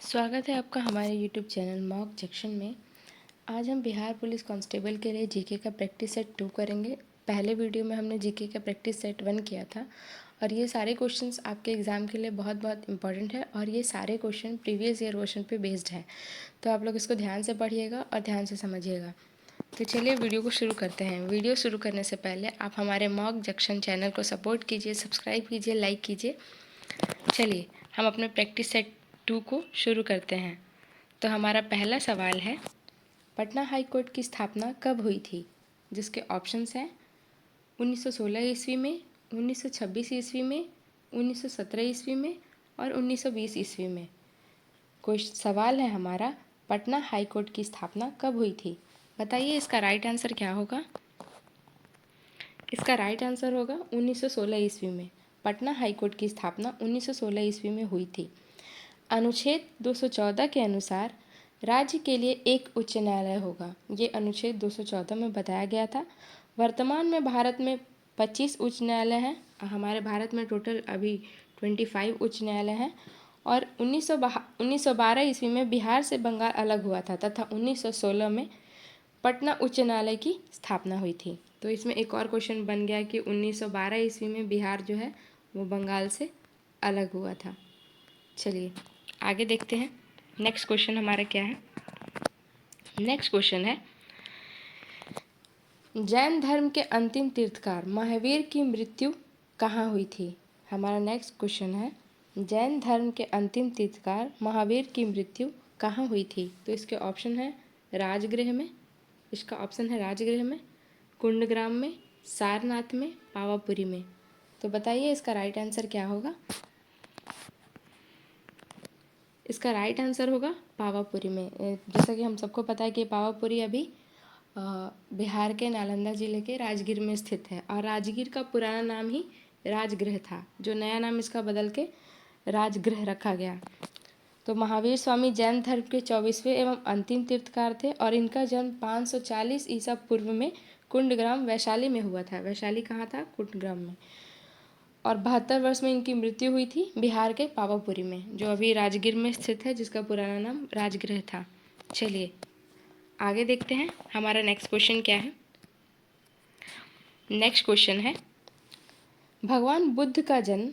स्वागत है आपका हमारे YouTube चैनल मॉक जंक्शन में। आज हम बिहार पुलिस कांस्टेबल के लिए जीके का प्रैक्टिस सेट 2 करेंगे। पहले वीडियो में हमने जीके का प्रैक्टिस सेट 1 किया था और ये सारे क्वेश्चंस आपके एग्ज़ाम के लिए बहुत बहुत इंपॉर्टेंट है और ये सारे क्वेश्चन प्रीवियस ईयर क्वेश्चन पे बेस्ड है। तो आप लोग इसको ध्यान से पढ़िएगा और ध्यान से समझिएगा। तो चलिए वीडियो को शुरू करते हैं। वीडियो शुरू करने से पहले आप हमारे मॉक जंक्शन चैनल को सपोर्ट कीजिए, सब्सक्राइब कीजिए, लाइक कीजिए। चलिए हम अपने प्रैक्टिस सेट 2 को शुरू करते हैं। तो हमारा पहला सवाल है, पटना हाई कोर्ट की स्थापना कब हुई थी? जिसके ऑप्शंस हैं 1916 ईस्वी में, 1926 ईस्वी में, 1917 ईस्वी में और 1920 ईस्वी में। कोई सवाल है हमारा, पटना हाई कोर्ट की स्थापना कब हुई थी? बताइए इसका राइट आंसर क्या होगा? इसका राइट आंसर होगा 1916 ईस्वी में। पटना हाई कोर्ट की स्थापना 1916 ईस्वी में हुई थी। अनुच्छेद 214 के अनुसार राज्य के लिए एक उच्च न्यायालय होगा। ये अनुच्छेद 214 में बताया गया था। वर्तमान में भारत में 25 उच्च न्यायालय हैं। हमारे भारत में टोटल अभी 25 उच्च न्यायालय हैं और 1912 ईस्वी में बिहार से बंगाल अलग हुआ था तथा 1916 में पटना उच्च न्यायालय की स्थापना हुई थी। तो इसमें एक और क्वेश्चन बन गया कि 1912 ईस्वी में बिहार जो है वो बंगाल से अलग हुआ था। चलिए आगे देखते हैं। नेक्स्ट क्वेश्चन हमारा क्या है? नेक्स्ट क्वेश्चन है, जैन धर्म के अंतिम तीर्थकार महावीर की मृत्यु कहाँ हुई थी? हमारा नेक्स्ट क्वेश्चन है, जैन धर्म के अंतिम तीर्थकार महावीर की मृत्यु कहाँ हुई थी? तो इसके ऑप्शन है राजगृह में, इसका ऑप्शन है राजगृह में, कुंडग्राम में, सारनाथ में, पावापुरी में। तो बताइए इसका राइट आंसर क्या होगा? इसका राइट आंसर होगा पावापुरी में। जैसा कि हम सबको पता है कि पावापुरी अभी बिहार के नालंदा जिले के राजगीर में स्थित है और राजगीर का पुराना नाम ही राजगृह था, जो नया नाम इसका बदल के राजगृह रखा गया। तो महावीर स्वामी जैन धर्म के 24वें एवं अंतिम तीर्थकार थे और इनका जन्म 540 ईसा पूर्व में कुंडग्राम वैशाली में हुआ था। वैशाली कहाँ था? कुंडग्राम में। और 72 वर्ष में इनकी मृत्यु हुई थी बिहार के पावापुरी में, जो अभी राजगीर में स्थित है, जिसका पुराना नाम राजगृह था। चलिए आगे देखते हैं हमारा नेक्स्ट क्वेश्चन क्या है। नेक्स्ट क्वेश्चन है, भगवान बुद्ध का जन्म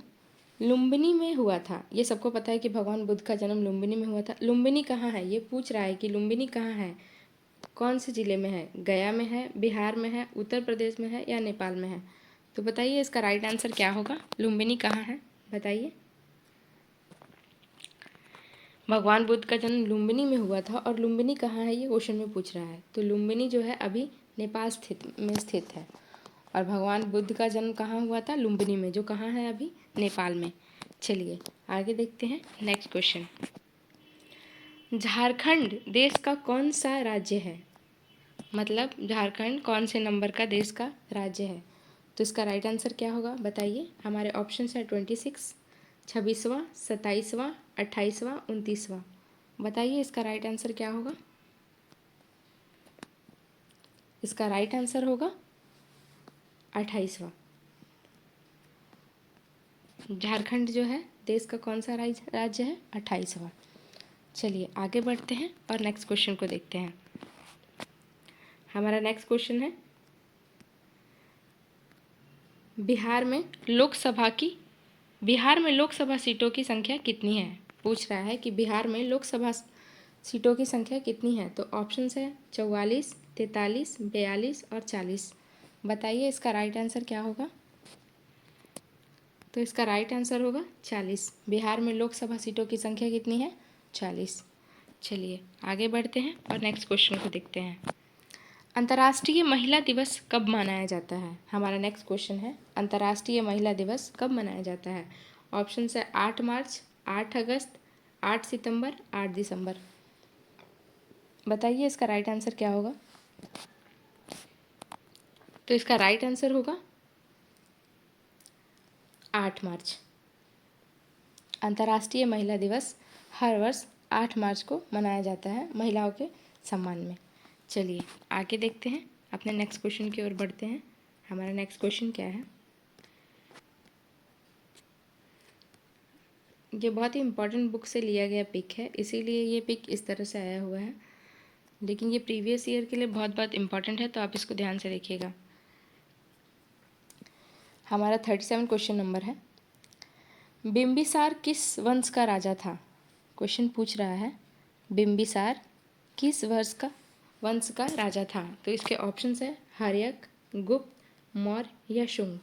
लुम्बिनी में हुआ था। ये सबको पता है कि भगवान बुद्ध का जन्म लुम्बिनी में हुआ था। लुम्बिनी कहाँ है? ये पूछ रहा है कि लुम्बिनी कहाँ है, कौन से ज़िले में है? गया में है, बिहार में है, उत्तर प्रदेश में है या नेपाल में है? तो बताइए इसका राइट आंसर क्या होगा? लुम्बिनी कहाँ है बताइए। भगवान बुद्ध का जन्म लुम्बिनी में हुआ था और लुम्बिनी कहाँ है ये क्वेश्चन में पूछ रहा है। तो लुम्बिनी जो है अभी नेपाल में स्थित है और भगवान बुद्ध का जन्म कहाँ हुआ था? लुम्बिनी में, जो कहाँ है अभी? नेपाल में। चलिए आगे देखते हैं नेक्स्ट क्वेश्चन। झारखंड देश का कौन सा राज्य है? मतलब झारखंड कौन से नंबर का देश का राज्य है? तो इसका राइट आंसर क्या होगा बताइए। हमारे ऑप्शन है 26, 26वां, 27वां, 28वां, 29वां। बताइए इसका राइट आंसर क्या होगा? इसका राइट आंसर होगा 28वां। झारखंड जो है देश का कौन सा राज्य है? 28वां। चलिए आगे बढ़ते हैं और नेक्स्ट क्वेश्चन को देखते हैं। हमारा नेक्स्ट क्वेश्चन है, बिहार में लोकसभा सीटों की संख्या कितनी है? पूछ रहा है कि बिहार में लोकसभा सीटों की संख्या कितनी है? तो ऑप्शन है 44, 43, 42 और 40। बताइए इसका राइट आंसर क्या होगा? तो इसका राइट आंसर होगा 40। बिहार में लोकसभा सीटों की संख्या कितनी है? 40। चलिए आगे बढ़ते हैं और नेक्स्ट क्वेश्चन को देखते हैं। अंतर्राष्ट्रीय महिला दिवस कब मनाया जाता है? हमारा नेक्स्ट क्वेश्चन है, अंतर्राष्ट्रीय महिला दिवस कब मनाया जाता है? ऑप्शन है 8 मार्च, 8 अगस्त, 8 सितंबर, 8 दिसंबर। बताइए इसका राइट आंसर क्या होगा? तो इसका राइट आंसर होगा 8 मार्च। अंतर्राष्ट्रीय महिला दिवस हर वर्ष 8 मार्च को मनाया जाता है महिलाओं के सम्मान में। चलिए आगे देखते हैं, अपने नेक्स्ट क्वेश्चन की ओर बढ़ते हैं। हमारा नेक्स्ट क्वेश्चन क्या है? ये बहुत ही इम्पोर्टेंट बुक से लिया गया पिक है, इसीलिए ये पिक इस तरह से आया हुआ है, लेकिन ये प्रीवियस ईयर के लिए बहुत बहुत इम्पॉर्टेंट है, तो आप इसको ध्यान से देखिएगा। हमारा 37 क्वेश्चन नंबर है, बिम्बिसार किस वंश का राजा था? क्वेश्चन पूछ रहा है बिम्बिसार किस वंश का राजा था? तो इसके ऑप्शंस है हर्यक, गुप्त, मौर्य या शुंग।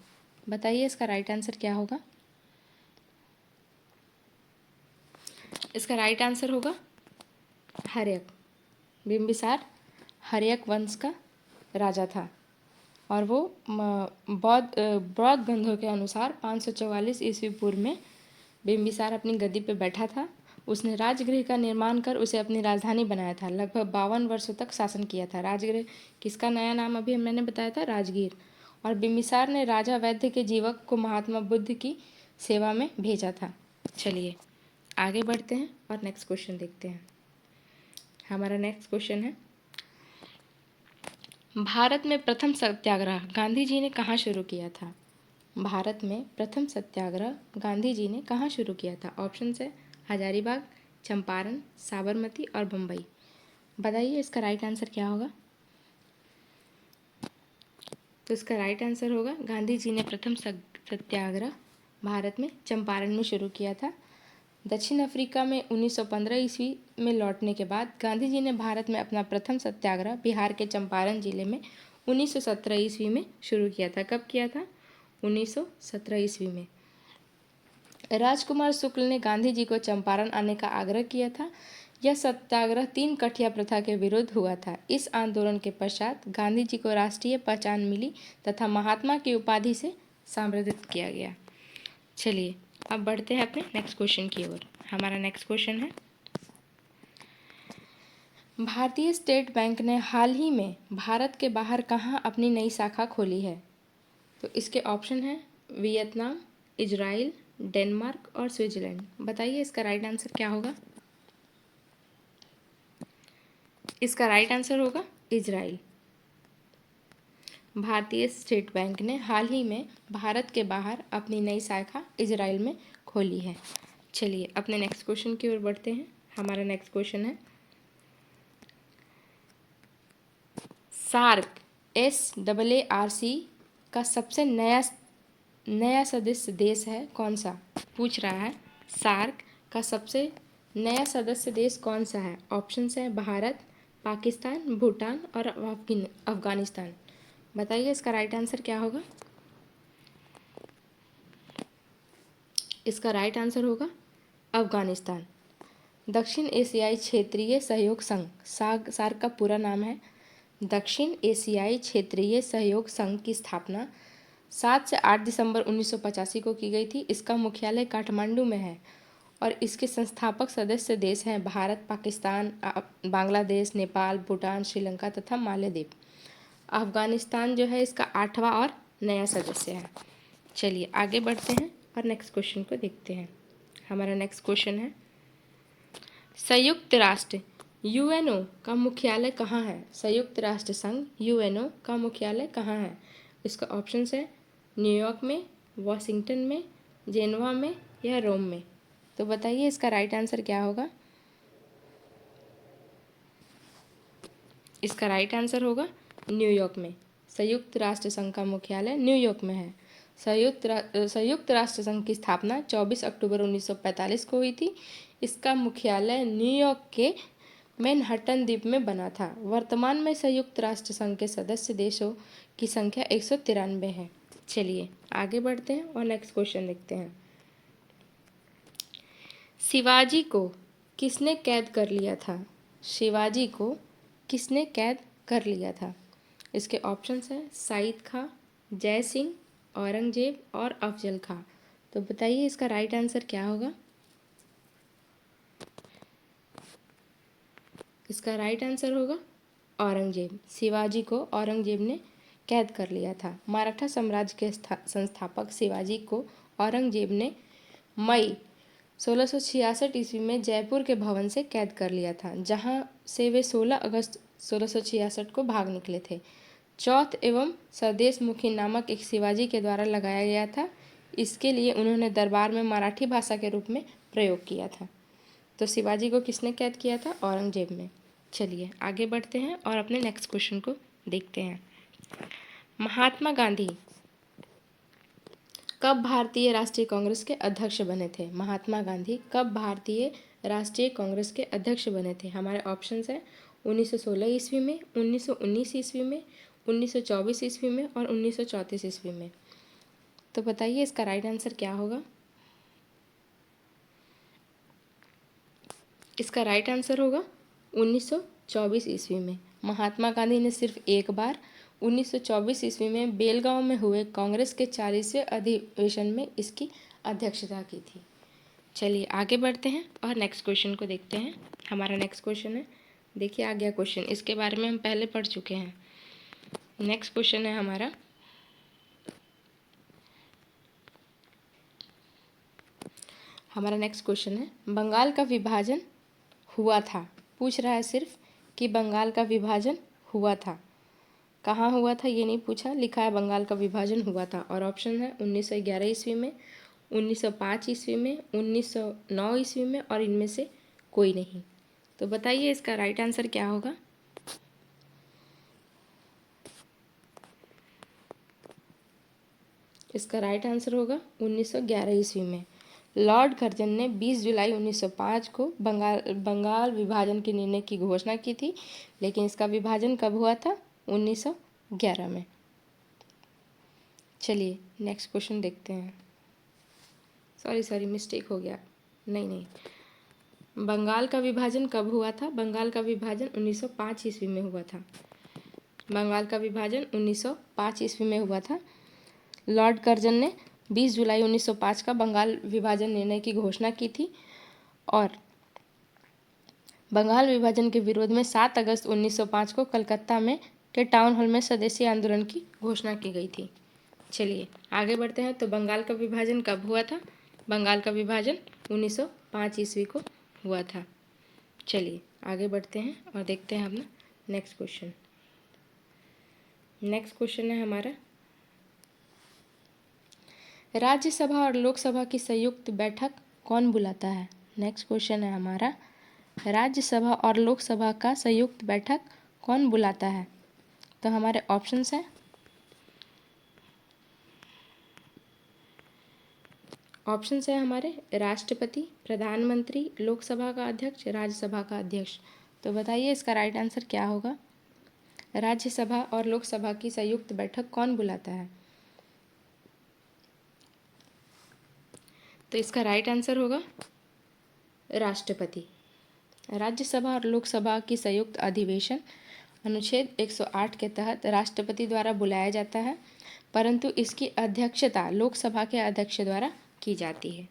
बताइए इसका राइट आंसर क्या होगा? इसका राइट आंसर होगा हर्यक। बिम्बिसार हर्यक वंश का राजा था और वो बौद्ध ग्रंथों के अनुसार 544 ईस्वी पूर्व में बिम्बिसार अपनी गद्दी पर बैठा था। उसने राजगृह का निर्माण कर उसे अपनी राजधानी बनाया था। लगभग 52 वर्षों तक शासन किया था। राजगृह किसका नया नाम अभी मैंने बताया था? राजगीर। और बिम्बिसार ने राजा वैद्य के जीवक को महात्मा बुद्ध की सेवा में भेजा था। चलिए आगे बढ़ते हैं और नेक्स्ट क्वेश्चन देखते हैं। हमारा नेक्स्ट क्वेश्चन है, भारत में प्रथम सत्याग्रह गांधी जी ने कहाँ शुरू किया था? भारत में प्रथम सत्याग्रह गांधी जी ने कहाँ शुरू किया था? ऑप्शन है हजारीबाग, चंपारण, साबरमती और बम्बई। बताइए इसका राइट आंसर क्या होगा? तो इसका राइट आंसर होगा गांधी जी ने प्रथम सत्याग्रह भारत में चंपारण में शुरू किया था। दक्षिण अफ्रीका में 1915 ईस्वी में लौटने के बाद गांधी जी ने भारत में अपना प्रथम सत्याग्रह बिहार के चंपारण जिले में 1917 ईस्वी में शुरू किया था। कब किया था? 1917 ईस्वी में। राजकुमार शुक्ल ने गांधी जी को चंपारण आने का आग्रह किया था। यह सत्याग्रह 3 कठिया प्रथा के विरुद्ध हुआ था। इस आंदोलन के पश्चात गांधी जी को राष्ट्रीय पहचान मिली तथा महात्मा की उपाधि से संबोधित किया गया। चलिए अब बढ़ते हैं अपने नेक्स्ट क्वेश्चन की ओर। हमारा नेक्स्ट क्वेश्चन है, भारतीय स्टेट बैंक ने हाल ही में भारत के बाहर कहाँ अपनी नई शाखा खोली है? तो इसके ऑप्शन है वियतनाम, इजराइल, डेनमार्क और स्विट्जरलैंड। बताइए इसका राइट आंसर क्या होगा? इसका राइट आंसर होगा इजराइल। भारतीय स्टेट बैंक ने हाल ही में भारत के बाहर अपनी नई शाखा इजराइल में खोली है। चलिए अपने नेक्स्ट क्वेश्चन की ओर बढ़ते हैं। हमारा नेक्स्ट क्वेश्चन है, सार्क SAARC का सबसे नया सदस्य देश है कौन सा? पूछ रहा है सार्क का सबसे नया सदस्य देश कौन सा है? ऑप्शन है भारत, पाकिस्तान, भूटान और अफगानिस्तान। बताइए इसका राइट आंसर क्या होगा? इसका राइट आंसर होगा अफगानिस्तान। दक्षिण एशियाई क्षेत्रीय सहयोग संघ, सार्क का पूरा नाम है दक्षिण एशियाई क्षेत्रीय सहयोग संघ की स्थापना 7 से 8 दिसंबर 1985 को की गई थी। इसका मुख्यालय काठमांडू में है और इसके संस्थापक सदस्य देश हैं भारत, पाकिस्तान, बांग्लादेश, नेपाल, भूटान, श्रीलंका तथा मालदीव। अफगानिस्तान जो है इसका 8वां और नया सदस्य है। चलिए आगे बढ़ते हैं और नेक्स्ट क्वेश्चन को देखते हैं। हमारा नेक्स्ट क्वेश्चन है, संयुक्त राष्ट्र UNO का मुख्यालय कहाँ है? संयुक्त राष्ट्र संघ UNO का मुख्यालय कहाँ है? इसका ऑप्शन है न्यूयॉर्क में, वॉशिंगटन में, जेनेवा में या रोम में। तो बताइए इसका राइट आंसर क्या होगा? इसका राइट आंसर होगा न्यूयॉर्क में। संयुक्त राष्ट्र संघ का मुख्यालय न्यूयॉर्क में है। संयुक्त राष्ट्र संघ की स्थापना 24 अक्टूबर 1945 को हुई थी। इसका मुख्यालय न्यूयॉर्क के मैनहट्टन द्वीप में बना था। वर्तमान में संयुक्त राष्ट्र संघ के सदस्य देशों की संख्या 193 है। चलिए आगे बढ़ते हैं और नेक्स्ट क्वेश्चन देखते हैं। शिवाजी को किसने कैद कर लिया था? शिवाजी को किसने कैद कर लिया था? इसके ऑप्शंस हैं सईद खां, जय सिंह, औरंगजेब और अफजल खां। तो बताइए इसका राइट आंसर क्या होगा? इसका राइट आंसर होगा औरंगजेब। शिवाजी को औरंगजेब ने कैद कर लिया था। मराठा साम्राज्य के संस्थापक शिवाजी को औरंगजेब ने मई 1666 ईस्वी में जयपुर के भवन से कैद कर लिया था, जहां से वे 16 अगस्त 1666 को भाग निकले थे। चौथ एवं स्वदेश मुखी नामक एक शिवाजी के द्वारा लगाया गया था। इसके लिए उन्होंने दरबार में मराठी भाषा के रूप में प्रयोग किया था? तो शिवाजी को किसने कैद किया था? औरंगजेब ने। चलिए आगे बढ़ते हैं और अपने नेक्स्ट क्वेश्चन को देखते हैं। महात्मा गांधी कब भारतीय राष्ट्रीय कांग्रेस के अध्यक्ष बने थे? महात्मा गांधी कब भारतीय राष्ट्रीय कांग्रेस के अध्यक्ष बने थे? हमारे ऑप्शंस हैं 1916 ईस्वी में, 1919 ईस्वी में, 1924 ईस्वी में और 1934 ईस्वी में। तो बताइए इसका राइट आंसर क्या होगा? इसका राइट आंसर होगा 1924 ईस्वी में। महात्मा गांधी ने सिर्फ एक बार 1924 ईस्वी में बेलगांव में हुए कांग्रेस के 40वें अधिवेशन में इसकी अध्यक्षता की थी। चलिए आगे बढ़ते हैं और नेक्स्ट क्वेश्चन को देखते हैं। हमारा नेक्स्ट क्वेश्चन है, देखिए आ गया क्वेश्चन, इसके बारे में हम पहले पढ़ चुके हैं। नेक्स्ट क्वेश्चन है हमारा नेक्स्ट क्वेश्चन है, बंगाल का विभाजन हुआ था। पूछ रहा है सिर्फ कि बंगाल का विभाजन हुआ था, कहाँ हुआ था ये नहीं पूछा, लिखा है बंगाल का विभाजन हुआ था। और ऑप्शन है 1911 ईस्वी में, 1905 ईस्वी में, 1909 ईस्वी में और इनमें से कोई नहीं। तो बताइए इसका राइट आंसर क्या होगा? इसका राइट आंसर होगा 1911 ईस्वी में। लॉर्ड कर्जन ने 20 जुलाई 1905 को बंगाल विभाजन के निर्णय की घोषणा की थी, लेकिन इसका विभाजन कब हुआ था? 1911 में। चलिए नेक्स्ट क्वेश्चन देखते हैं। सॉरी मिस्टेक हो गया, नहीं, बंगाल का विभाजन कब हुआ था? बंगाल का विभाजन 1905 ईस्वी में हुआ था। बंगाल का विभाजन 1905 ईस्वी में हुआ था। लॉर्ड कर्जन ने 20 जुलाई 1905 का बंगाल विभाजन निर्णय की घोषणा की थी और बंगाल विभाजन के विरोध में 7 अगस्त 1905 को कलकत्ता में के टाउन हॉल में स्वदेशी आंदोलन की घोषणा की गई थी। चलिए आगे बढ़ते हैं। तो बंगाल का विभाजन कब हुआ था? बंगाल का विभाजन 1905 ईस्वी को हुआ था। चलिए आगे बढ़ते हैं और देखते हैं अपना नेक्स्ट क्वेश्चन। नेक्स्ट क्वेश्चन है हमारा, राज्यसभा और लोकसभा की संयुक्त बैठक कौन बुलाता है? नेक्स्ट क्वेश्चन है हमारा, राज्यसभा और लोकसभा का संयुक्त बैठक कौन बुलाता है? तो हमारे ऑप्शंस हैं, हमारे राष्ट्रपति, प्रधानमंत्री, लोकसभा का अध्यक्ष, राज्यसभा का अध्यक्ष। तो बताइए इसका राइट आंसर क्या होगा? राज्यसभा और लोकसभा की संयुक्त बैठक कौन बुलाता है? तो इसका राइट आंसर होगा राष्ट्रपति। राज्यसभा और लोकसभा की संयुक्त अधिवेशन अनुच्छेद 108 के तहत राष्ट्रपति द्वारा बुलाया जाता है, परंतु इसकी अध्यक्षता लोकसभा के अध्यक्ष द्वारा की जाती है।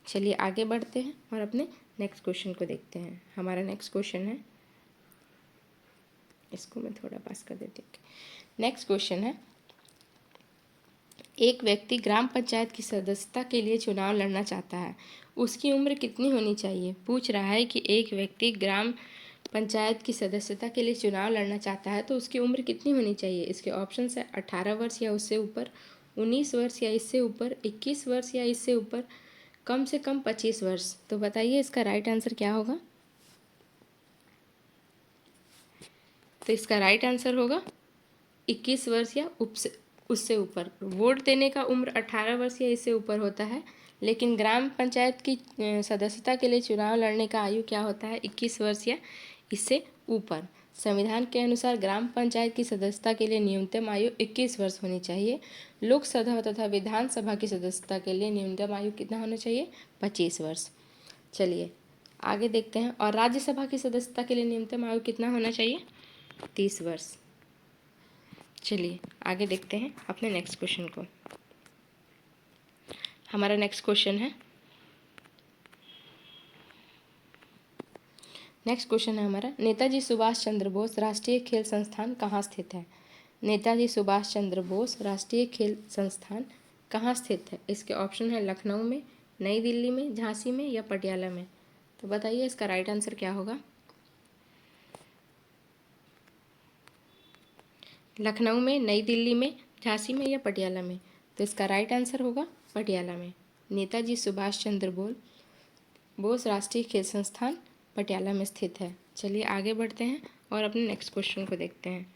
चलिए आगे बढ़ते हैं और अपने नेक्स्ट क्वेश्चन को देखते हैं। हमारा नेक्स्ट क्वेश्चन है, इसको मैं थोड़ा पास कर देती हूँ। नेक्स्ट क्वेश्चन है, एक व्यक्ति ग्राम पंचायत की सदस्यता के लिए चुनाव लड़ना चाहता है, उसकी उम्र कितनी होनी चाहिए? पूछ रहा है कि एक व्यक्ति ग्राम पंचायत की सदस्यता के लिए चुनाव लड़ना चाहता है तो उसकी उम्र कितनी होनी चाहिए? इसके ऑप्शंस है 18 वर्ष या उससे ऊपर, 19 वर्ष या इससे ऊपर, 21 वर्ष या इससे ऊपर, कम से कम 25 वर्ष। तो बताइए इसका राइट आंसर क्या होगा? तो इसका राइट आंसर होगा 21 वर्ष या उससे ऊपर। वोट देने का उम्र 18 वर्ष या इससे ऊपर होता है, लेकिन ग्राम पंचायत की सदस्यता के लिए चुनाव लड़ने का आयु क्या होता है? 21 वर्ष या इससे ऊपर। संविधान के अनुसार ग्राम पंचायत की सदस्यता के लिए न्यूनतम आयु 21 वर्ष होनी चाहिए। लोकसभा तथा विधानसभा की सदस्यता के लिए न्यूनतम आयु कितना होना चाहिए? 25 वर्ष। चलिए आगे देखते हैं। और राज्यसभा की सदस्यता के लिए न्यूनतम आयु कितना होना चाहिए? 30 वर्ष। चलिए आगे देखते हैं अपने नेक्स्ट क्वेश्चन को। हमारा नेक्स्ट क्वेश्चन है, हमारा, नेताजी सुभाष चंद्र बोस राष्ट्रीय खेल संस्थान कहाँ स्थित है? नेताजी सुभाष चंद्र बोस राष्ट्रीय खेल संस्थान कहाँ स्थित है? इसके ऑप्शन है लखनऊ में, नई दिल्ली में, झांसी में या पटियाला में। तो बताइए इसका राइट आंसर क्या होगा? लखनऊ में, नई दिल्ली में, झांसी में या पटियाला में। तो इसका राइट आंसर होगा पटियाला में। नेताजी सुभाष चंद्र बोस बोस राष्ट्रीय खेल संस्थान पटियाला में स्थित है। चलिए आगे बढ़ते हैं और अपने नेक्स्ट क्वेश्चन को देखते हैं।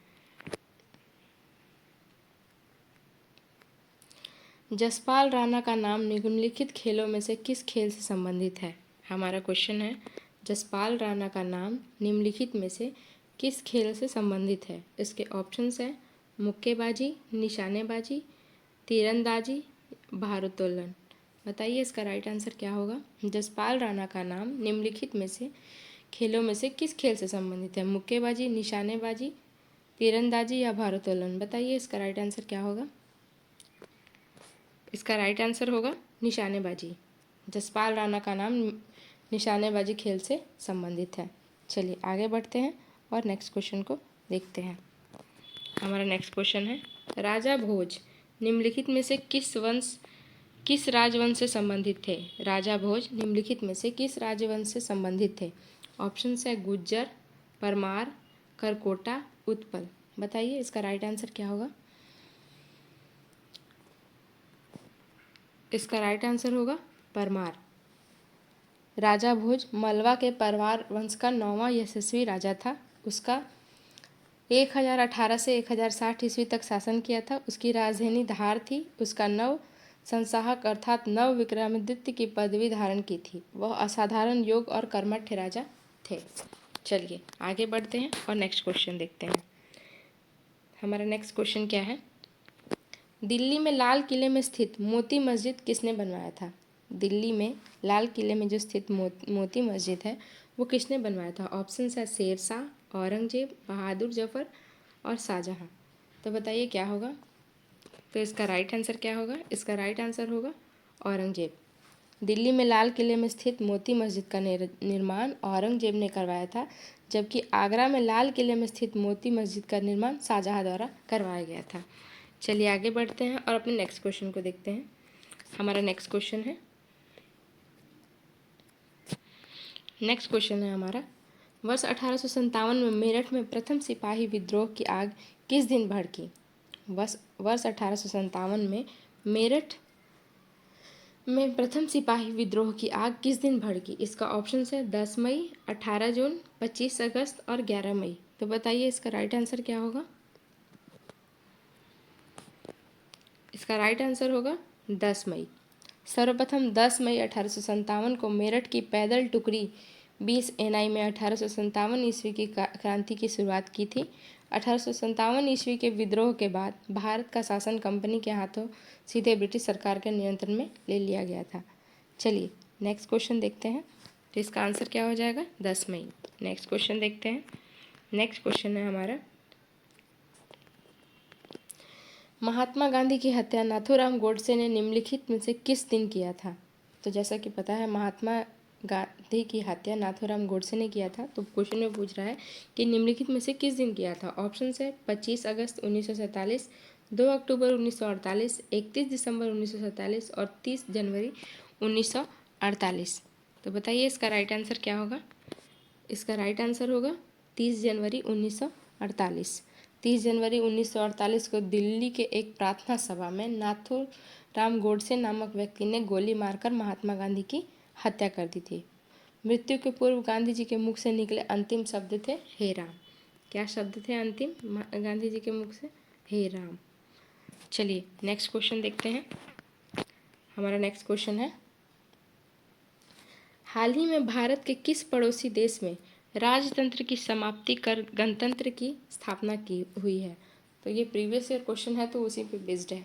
जसपाल राणा का नाम निम्नलिखित खेलों में से किस खेल से संबंधित है? हमारा क्वेश्चन है, जसपाल राणा का नाम निम्नलिखित में से किस खेल से संबंधित है? इसके ऑप्शंस हैं मुक्केबाजी, निशानेबाजी, तीरंदाजी, भारोत्तोलन। बताइए इसका राइट आंसर क्या होगा? जसपाल राणा का नाम निम्नलिखित में से खेलों में से किस खेल से संबंधित है? मुक्केबाजी, निशानेबाजी, तीरंदाजी या भारोत्तोलन। बताइए इसका राइट आंसर क्या होगा? इसका राइट आंसर होगा निशानेबाजी। जसपाल राणा का नाम निशानेबाजी खेल से संबंधित है। चलिए आगे बढ़ते हैं और नेक्स्ट क्वेश्चन को देखते हैं। हमारा नेक्स्ट क्वेश्चन है, राजा भोज निम्नलिखित में से किस राजवंश से संबंधित थे? राजा भोज निम्नलिखित में से किस राजवंश से संबंधित थे? ऑप्शन है गुज्जर, परमार, करकोटा, उत्पल। बताइए इसका राइट आंसर क्या होगा? इसका राइट आंसर होगा परमार। राजा भोज मलवा के परमार वंश का 9वां यशस्वी राजा था। उसका 1018 से 1060 ईस्वी तक शासन किया था। उसकी राजधानी धार थी। उसका नव संस्थापक अर्थात नव विक्रमादित्य की पदवी धारण की थी। वह असाधारण योग और कर्मठ राजा थे। चलिए आगे बढ़ते हैं और नेक्स्ट क्वेश्चन देखते हैं। हमारा नेक्स्ट क्वेश्चन क्या है? दिल्ली में लाल किले में स्थित मोती मस्जिद किसने बनवाया था? दिल्ली में लाल किले में जो स्थित मोती मस्जिद है वो किसने बनवाया था? ऑप्शन है शेरशाह, औरंगजेब, बहादुर जफर और शाहजहाँ। तो बताइए क्या होगा? तो इसका राइट आंसर क्या होगा? इसका राइट आंसर होगा औरंगजेब। दिल्ली में लाल किले में स्थित मोती मस्जिद का निर्माण औरंगजेब ने करवाया था, जबकि आगरा में लाल किले में स्थित मोती मस्जिद का निर्माण शाहजहाँ द्वारा करवाया गया था। चलिए आगे बढ़ते हैं और अपने नेक्स्ट क्वेश्चन को देखते हैं। हमारा नेक्स्ट क्वेश्चन है हमारा, वर्ष 1857 में मेरठ में प्रथम सिपाही विद्रोह की आग किस दिन भड़की? वर्ष 1857 में मेरठ में प्रथम सिपाही विद्रोह की आग किस दिन भड़की? इसका ऑप्शन है 10 मई, 18 जून, 25 अगस्त और 11 मई। तो बताइए इसका राइट आंसर क्या होगा? इसका राइट आंसर होगा 10 मई। सर्वप्रथम 10 मई 1857 को मेरठ की पैदल टुकड़ी 20 एनआई में 1857 ईस्वी की क्रांति की शुरुआत की थी। 1857 ईस्वी के विद्रोह के बाद भारत का शासन कंपनी के हाथों सीधे ब्रिटिश सरकार के नियंत्रण में ले लिया गया था। चलिए नेक्स्ट क्वेश्चन देखते हैं। तो इसका आंसर क्या हो जाएगा? 10 मई। नेक्स्ट क्वेश्चन देखते हैं। नेक्स्ट क्वेश्चन है हमारा, महात्मा गांधी की हत्या नाथूराम गोडसे ने निम्नलिखित में से किस दिन किया था? तो जैसा कि पता है महात्मा गांधी की हत्या नाथूराम गोडसे ने किया था। तो क्वेश्चन में पूछ रहा है कि निम्नलिखित में से किस दिन किया था? ऑप्शन है 25 अगस्त 1947, 2 अक्टूबर 1948, 31 दिसंबर 1947 और 30 जनवरी 1948। तो बताइए इसका राइट आंसर क्या होगा? इसका राइट आंसर होगा 30 जनवरी 1948। 30 जनवरी 1948 को दिल्ली के एक प्रार्थना सभा में नाथूराम गोडसे नामक व्यक्ति ने गोली मारकर महात्मा गांधी की हत्या कर दी थी। मृत्यु के पूर्व गांधी जी के मुख से निकले अंतिम शब्द थे हे राम। क्या शब्द थे अंतिम गांधी जी के मुख से? हे राम। चलिए नेक्स्ट क्वेश्चन देखते हैं। हमारा नेक्स्ट क्वेश्चन है, हाल ही में भारत के किस पड़ोसी देश में राजतंत्र की समाप्ति कर गणतंत्र की स्थापना की हुई है? तो ये प्रीवियस ईयर क्वेश्चन है तो उसी पे बेस्ड है।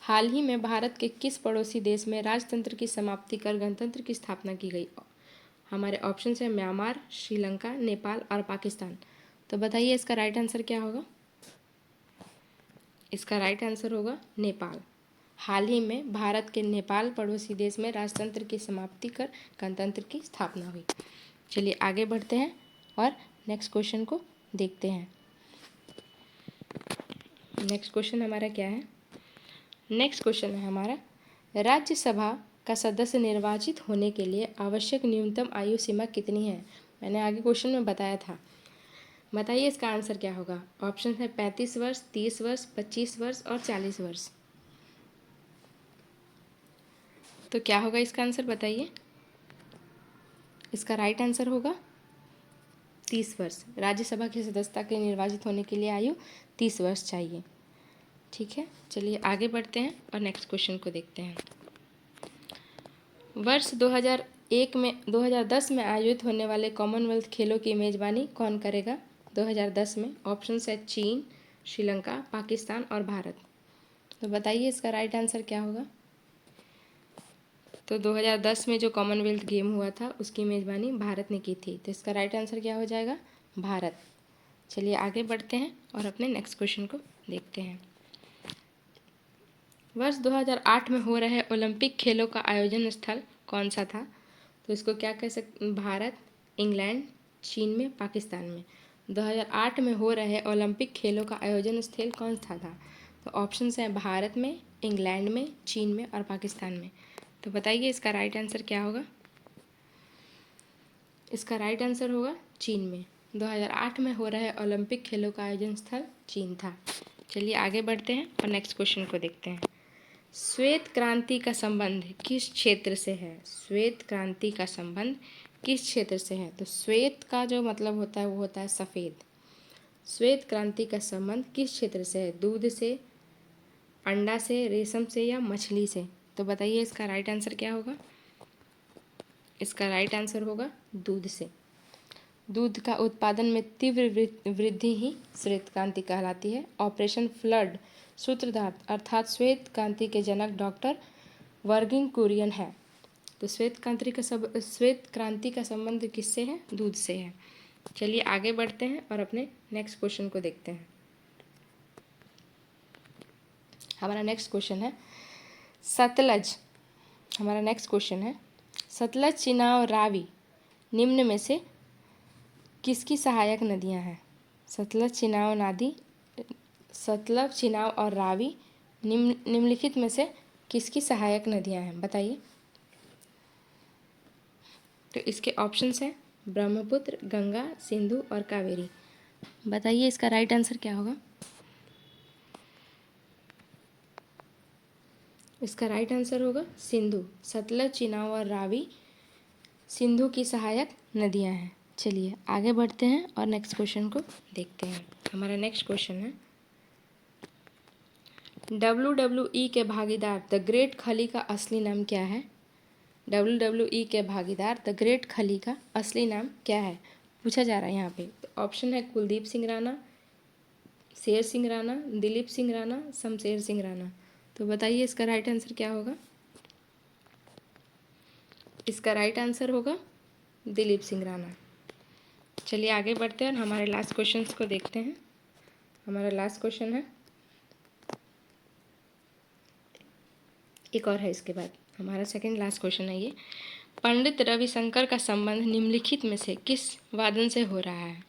हाल ही में भारत के किस पड़ोसी देश में राजतंत्र की समाप्ति कर गणतंत्र की स्थापना की गई? हमारे ऑप्शन है म्यांमार, श्रीलंका, नेपाल और पाकिस्तान। तो बताइए इसका राइट आंसर क्या होगा? इसका राइट आंसर होगा नेपाल। हाल ही में भारत के नेपाल पड़ोसी देश में राजतंत्र की समाप्ति कर गणतंत्र की स्थापना हुई। चलिए आगे बढ़ते हैं और नेक्स्ट क्वेश्चन को देखते हैं। नेक्स्ट क्वेश्चन हमारा क्या है? नेक्स्ट क्वेश्चन है हमारा, राज्यसभा का सदस्य निर्वाचित होने के लिए आवश्यक न्यूनतम आयु सीमा कितनी है? मैंने आगे क्वेश्चन में बताया था। बताइए इसका आंसर क्या होगा? ऑप्शन है 35 वर्ष, 30 वर्ष, 25 वर्ष और 40 वर्ष। तो क्या होगा इसका आंसर बताइए? इसका राइट आंसर होगा 30 वर्ष। राज्यसभा की सदस्यता के निर्वाचित होने के लिए आयु 30 वर्ष चाहिए। ठीक है, चलिए आगे बढ़ते हैं और नेक्स्ट क्वेश्चन को देखते हैं। वर्ष 2010 में आयोजित होने वाले कॉमनवेल्थ खेलों की मेज़बानी कौन करेगा? 2010 में ऑप्शन है चीन, श्रीलंका, पाकिस्तान और भारत। तो बताइए इसका राइट आंसर क्या होगा? तो 2010 में जो कॉमनवेल्थ गेम हुआ था उसकी मेज़बानी भारत ने की थी, तो इसका राइट आंसर क्या हो जाएगा? भारत। चलिए आगे बढ़ते हैं और अपने नेक्स्ट क्वेश्चन को देखते हैं। वर्ष 2008 में हो रहे ओलंपिक खेलों का आयोजन स्थल कौन सा था? तो इसको क्या कह सकते? भारत, इंग्लैंड, चीन में, पाकिस्तान में। 2008 में हो रहे ओलंपिक खेलों का आयोजन स्थल कौन सा था? तो ऑप्शन हैं भारत में, इंग्लैंड में, चीन में और पाकिस्तान में। तो बताइए इसका राइट आंसर क्या होगा? इसका राइट आंसर होगा चीन में। 2008 में हो रहे ओलंपिक खेलों का आयोजन स्थल चीन था। चलिए आगे बढ़ते हैं और नेक्स्ट क्वेश्चन को देखते हैं। श्वेत क्रांति का संबंध किस क्षेत्र से है? श्वेत क्रांति का संबंध किस क्षेत्र से है? तो श्वेत का जो मतलब होता है वो होता है सफ़ेद। श्वेत क्रांति का संबंध किस क्षेत्र से है? दूध से, अंडा से, रेशम से या मछली से? तो बताइए इसका राइट आंसर क्या होगा? इसका राइट आंसर होगा दूध से। दूध का उत्पादन में तीव्र वृद्धि ही श्वेत क्रांति कहलाती है। ऑपरेशन फ्लड सूत्रधार अर्थात श्वेत क्रांति के जनक डॉक्टर वर्गिंग कुरियन है। तो श्वेत क्रांति का संबंध किससे है? दूध से है। चलिए आगे बढ़ते हैं और अपने नेक्स्ट क्वेश्चन को देखते हैं। हमारा नेक्स्ट क्वेश्चन है सतलज, चिनाब, रावी निम्न में से किसकी सहायक नदियां हैं? सतलज, चिनाब और रावी निम्नलिखित में से किसकी सहायक नदियां हैं? बताइए। तो इसके ऑप्शंस हैं ब्रह्मपुत्र, गंगा, सिंधु और कावेरी। बताइए इसका राइट आंसर क्या होगा? इसका राइट आंसर होगा सिंधु। सतलज, चिनाब और रावी सिंधु की सहायक नदियां हैं। चलिए आगे बढ़ते हैं और नेक्स्ट क्वेश्चन को देखते हैं। हमारा नेक्स्ट क्वेश्चन है WWE के भागीदार द ग्रेट खली का असली नाम क्या है? WWE के भागीदार द ग्रेट खली का असली नाम क्या है? पूछा जा रहा है यहाँ पे। तो ऑप्शन है कुलदीप सिंह राणा, शेर सिंह राणा, दिलीप सिंह राणा, शमशेर सिंह राणा। तो बताइए इसका राइट आंसर क्या होगा? इसका राइट आंसर होगा दिलीप सिंह राणा। चलिए आगे बढ़ते हैं और हमारे लास्ट क्वेश्चंस को देखते हैं। हमारा लास्ट क्वेश्चन है, एक और है इसके बाद। हमारा सेकंड लास्ट क्वेश्चन है ये। पंडित रविशंकर का संबंध निम्नलिखित में से किस वादन से हो रहा है?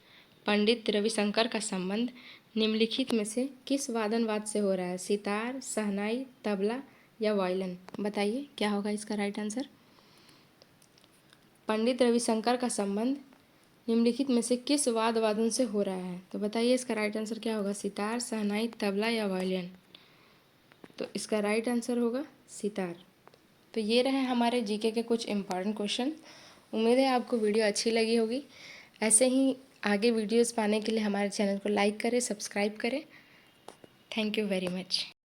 पंडित रविशंकर का संबंध निम्नलिखित में से किस वादन से हो रहा है? सितार, शहनाई, तबला या वायलिन? बताइए क्या होगा इसका राइट आंसर? पंडित रविशंकर का संबंध निम्नलिखित में से किस वादन से हो रहा है? तो बताइए इसका राइट आंसर क्या होगा? सितार, शहनाई, तबला या वायलिन? तो इसका राइट आंसर होगा सितार। तो ये रहे हमारे जीके के कुछ इम्पॉर्टेंट क्वेश्चन। उम्मीद है आपको वीडियो अच्छी लगी होगी। ऐसे ही आगे वीडियोस पाने के लिए हमारे चैनल को लाइक करें, सब्सक्राइब करें। Thank you very much.